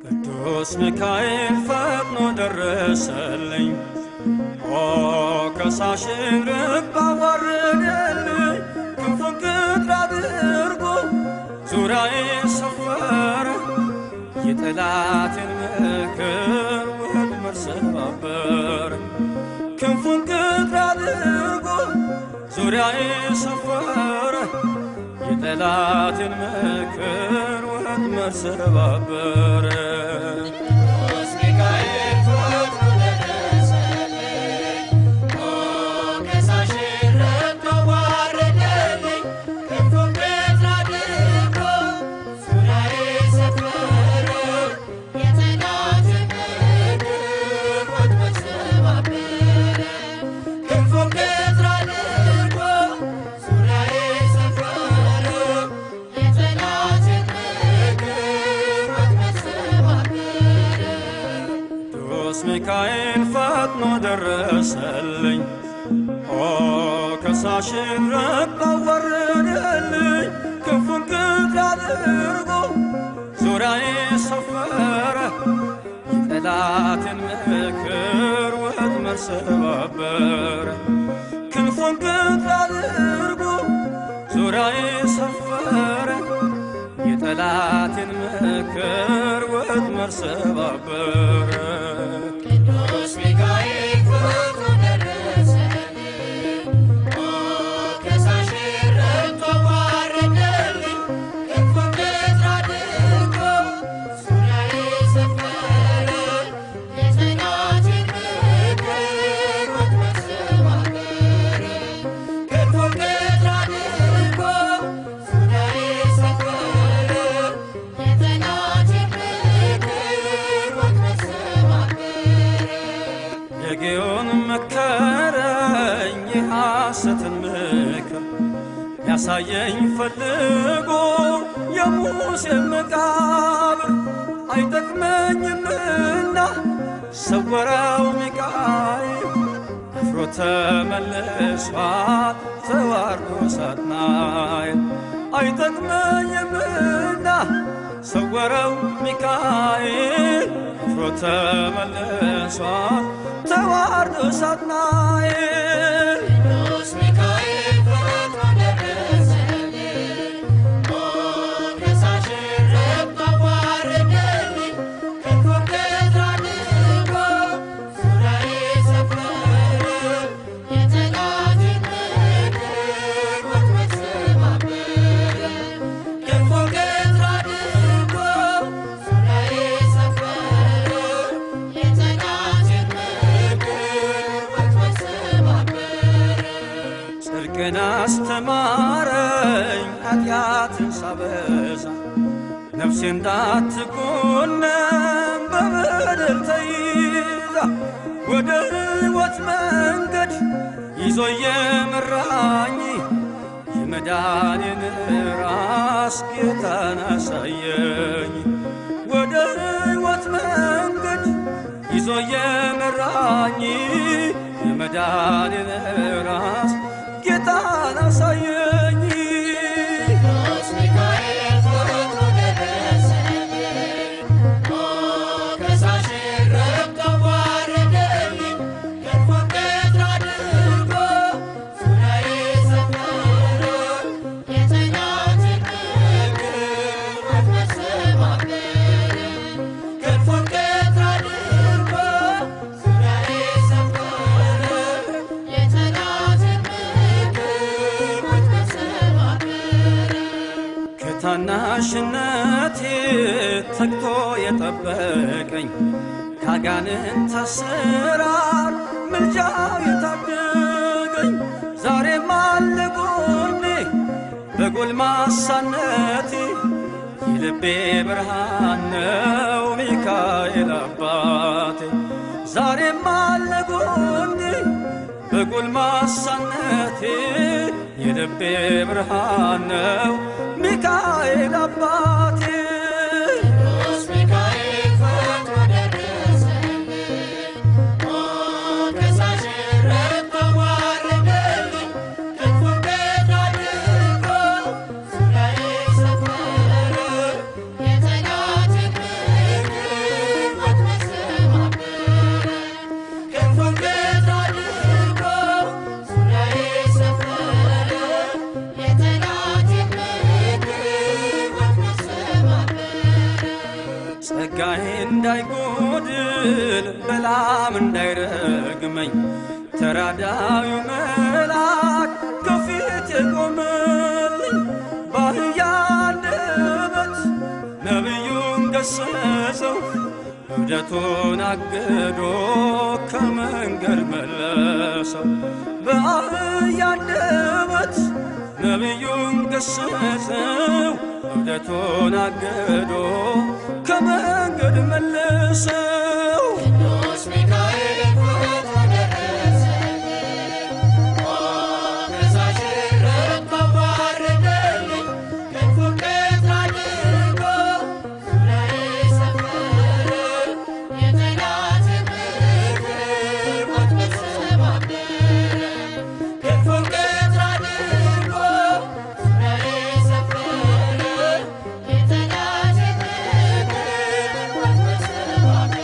ቅዱስ ሚካኤል ፈጥኖ ደረሰልኝ ከሳሽን ርቅ አዋረደልኝ ክንፉን ቅጥር አድርጎ ዙሪያዬን ሰፈረ የጠላቴን ምክር ወጥመድ ሰባበረ ክንፉን ቅጥር አድርጎ ዙሪያዬን ሰፈረ የጠላቴን ምክር ወጥመድ ሰባበረ ሚካኤል ፈጥኖ ደረሰልኝ ከሳሽን ርቅ አዋረደልኝ ክንፉን ቅጥር አድርጎ ዙሪያዬን ሰፈረ የጠላቴን ምክር ወጥመድ ሰባበረ ክንፉን ቅጥር አድርጎ ዙሪያዬን ሰፈረ የጠላቴን ምክር ወጥመድ ሰባበረ ጌዮን መከረኝ የሐሰትን ምክር ያሳየኝ ፈልጎ የሙሴን መቃብር አይጠቅመኝምና ሰወረው ሚካኤል አፍሮ ተመልሷል ተዋርዶ ሳጥናኤል አይጠቅመኝምና ሰወረው ሚካኤል አፍሮ ተመልሷል ተዋርዶ ሳጥናኤል ቅዱስ ሚካኤል ፈጥኖ ደረሰልኝ ከሳሽን ርቅ አዋረደልኝ ክንፉን ቅጥር አድርጎ ዙሪያዬን ሰፈረ የጠላቴን ምክር ወጥመድ ሰባበረ ክንፉን ቅጥር አድርጎ ዙሪያዬን ሰፈረ የጠላቴን ጽድቅን አስተማረኝ ኃጢአትን ሳበዛ ነፍሴ እንዳትኮነን በበደል ተይዛ ወደ ሕይወት መንገድ ይዞ የመራኝ የመዳኔን ራስ ጌታን አሳየኝ ወደ ሕይወት መንገድ ይዞ የመራኝ የመዳኔን ራስ ጌታን አሳየኝ ቅዱስ ሚካኤል ፈጥኖ ደረሰልኝ ከሳሽን ርቅ አዋረደልኝ ክንፉን ቅጥር አድርጎ ዙሪያዬን ሰፈረ የጠላቴን ምክር ወጥመድ ሰባበረ ክንፉን ቅጥር አድርጎ ዙሪያዬን ሰፈረ የጠላቴን ምክር ወጥመድ ሰባበረ ከታናሽነቴ ተግቶ የጠበቀኝ ካጋንንት እስራት ምልጃው የታደገኝ ዛሬም አለ ጎኔ በጎልማሳነቴ የልቤ ብርሃን ነው ሚካኤል አባቴ። ዛሬም አለ ጎኔ በጎልማሳነቴ የልቤ ብርሃን ነው ሚካኤል አባቴ። ጸጋዬ እንዳይጎድል በላም እንዳይረግመኝ ተራዳዩ መልአክ ከፊቴ ቆመልኝ። በአህያ አንደበት ነቢዩን ገሰጸው እብደቱን አግዶ ከመንገድ መለሰው። በአህያ አንደበት ነቢዩን ገሰጸው እብደቱን አግዶ ከመንገድ መለሰው። ቅዱስ ሚካኤል ፈጥኖ ደረሰልኝ፣ ከሳሽ ረድቶ አዋረደልኝ። ክንፉን ቀጥ አድርጎ ዙሪያዬ ሰፈረ፣ የጠላቴን ምክር ወጥመድ ሰባበረ። ክንፉን ቀጥ አድርጎ ዙሪያዬ ሰፈረ፣ የጠላቴን ምክር ወጥመድ ሰባበረ።